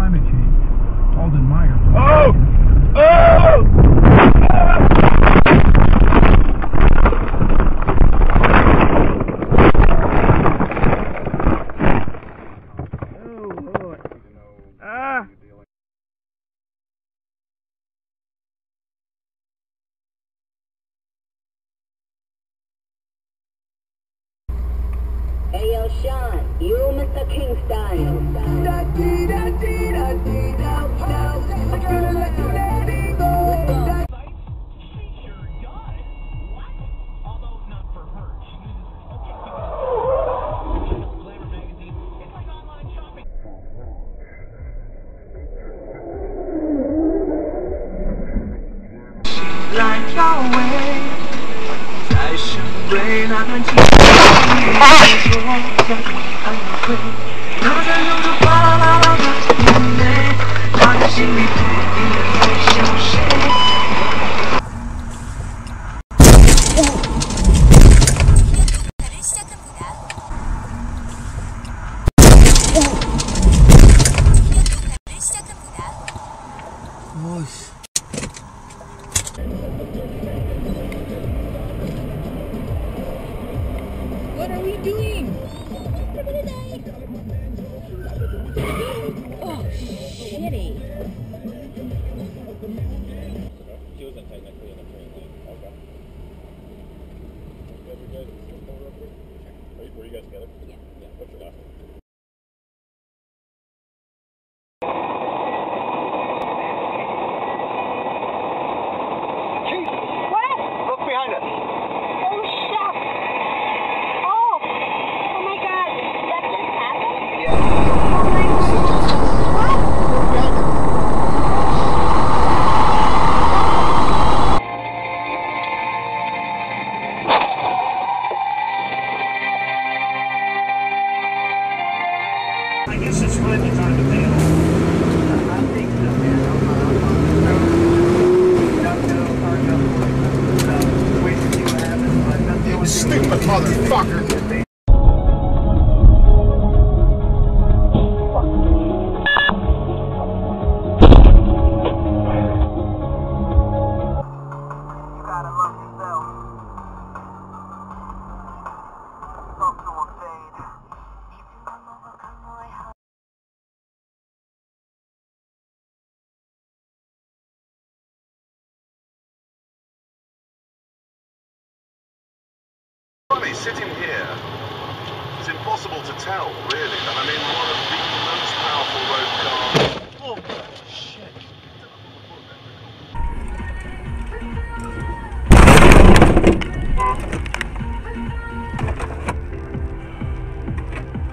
climate change. Alden Meyer. Oh! Hey yo, Sean, you Mr. Kingston. Like your way， 在深闺那段情，说让你安慰，留着有着哗啦啦啦的眼泪，放在心里不定的会想谁。What are we doing? Oh, shitty. Were you guys together? Yeah. What's your last name? I guess it's finally time to bail. I think so, man. Wait to see what happens, but that's the only Stupid motherfucker! Funny, sitting here, it's impossible to tell, really. And I mean, one of the most powerful road cars. Oh, shit.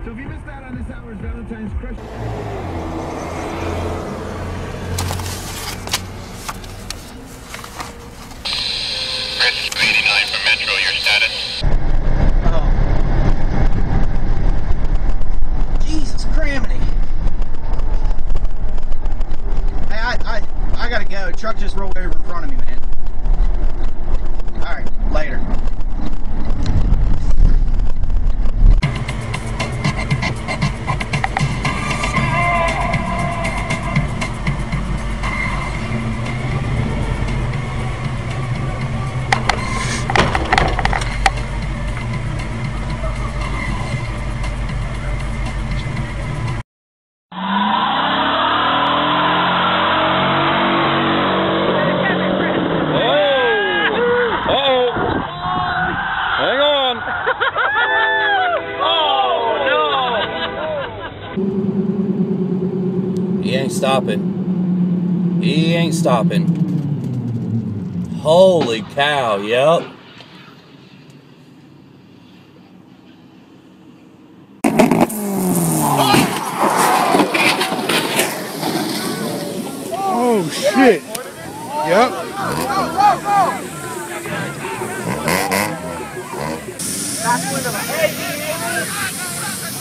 So if you missed out on this hour's Valentine's Crush... Francis 89 from Metro, your status? Jesus criminy. Hey, I gotta go. The truck just rolled over in front of me, man. Alright, later. He ain't stopping. He ain't stopping. Holy cow, yep. Oh shit! Yep.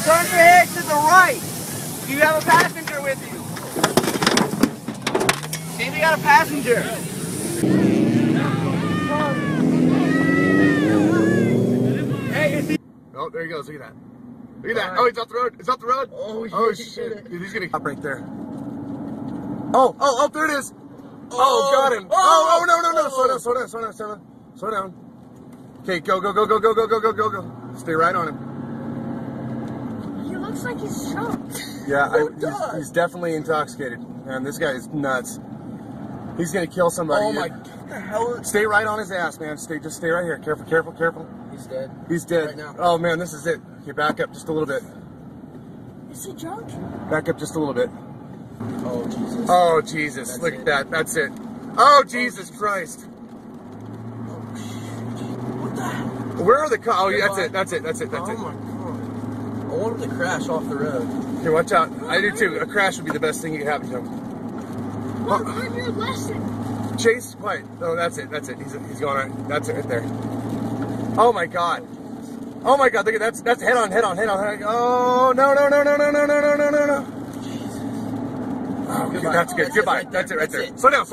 Turn your head to the right. You have a passenger with you. See if you got a passenger. Hey, oh, there he goes. Look at that. Look at that. Oh, he's off the road. It's off the road. Oh shit. Dude, he's gonna stop right there. Oh, there it is. Oh, got him. Oh, no. Slow down. Okay, go. Stay right on him. He looks like he's shocked. Yeah, he's definitely intoxicated. Man, this guy is nuts. He's gonna kill somebody. Oh my, what the hell? Stay right on his ass, man. Just stay right here. Careful. He's dead. He's dead. Right now. Oh man, this is it. Okay, back up just a little bit. Is he drunk? Back up just a little bit. Oh Jesus. Oh Jesus. Look at that. That's it. Oh Jesus Christ. What the hell? Where are the cars? Oh, yeah, that's it. Oh my God. I want him to crash off the road. Okay, watch out. I do too. A crash would be the best thing that could happen to him. Well, learn your lesson. Chase, quiet. No, that's it. He's going right. That's it right there. Oh my God. Look at that's head on. Oh no. Oh, okay, that's good. Goodbye. That's it right there. Slow down.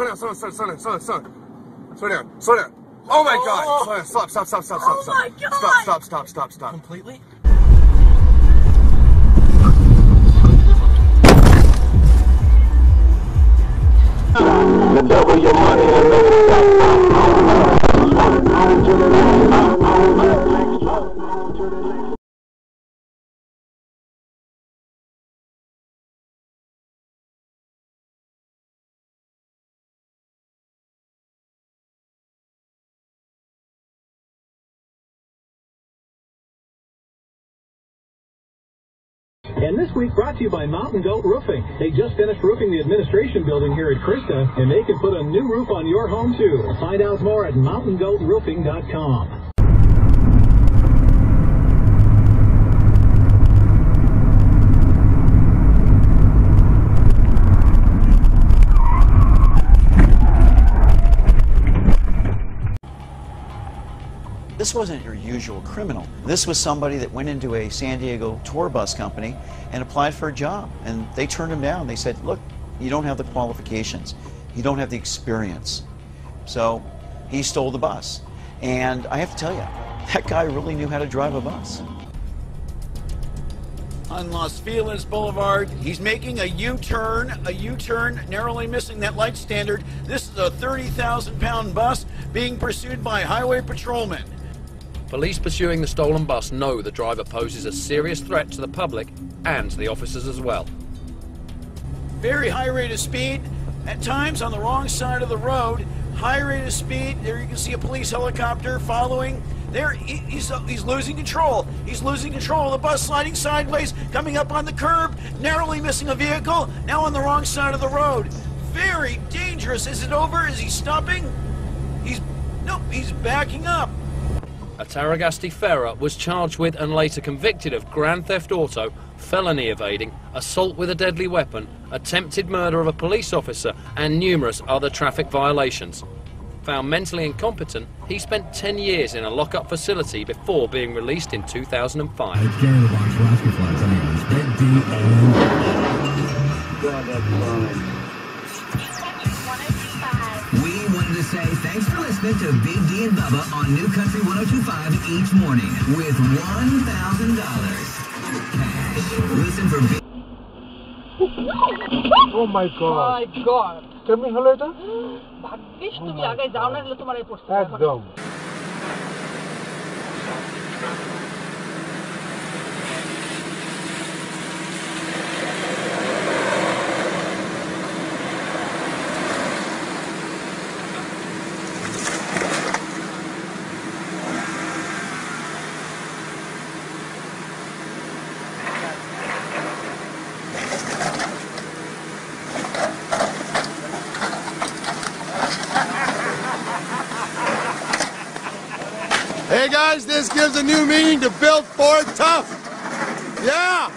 Oh my God. Stop. Oh my God. Stop. Completely? Double your money and make it And this week brought to you by Mountain Goat Roofing. They just finished roofing the administration building here at Krista, and they can put a new roof on your home too. Find out more at mountaingoatroofing.com. This wasn't your usual criminal. This was somebody that went into a San Diego tour bus company and applied for a job. And they turned him down. They said, look, you don't have the qualifications. You don't have the experience. So he stole the bus. And I have to tell you, that guy really knew how to drive a bus. On Los Feliz Boulevard, he's making a U-turn, narrowly missing that light standard. This is a 30,000-pound bus being pursued by highway patrolmen. Police pursuing the stolen bus know the driver poses a serious threat to the public and to the officers as well. Very high rate of speed, at times on the wrong side of the road. High rate of speed, there you can see a police helicopter following. There, he's losing control. He's losing control of the bus, sliding sideways, coming up on the curb, narrowly missing a vehicle, now on the wrong side of the road. Very dangerous. Is it over? Is he stopping? Nope, he's backing up. A Tarragasti Ferrer was charged with and later convicted of grand theft auto, felony evading, assault with a deadly weapon, attempted murder of a police officer and numerous other traffic violations. Found mentally incompetent, he spent 10 years in a lock-up facility before being released in 2005. It's Canada Box Roster Flags on English. Bed D We wanted to say thanks for listening to Big D and Bubba on New Country 102.5 each morning with $1,000 cash. Listen for Big. Oh my God. My God. কেমনি হলো এটা? ভাগ্যিস তুমি আগে যাও না, তোমার এই প্রশ্ন একদম। Hey guys, this gives a new meaning to Built Ford Tough. Yeah.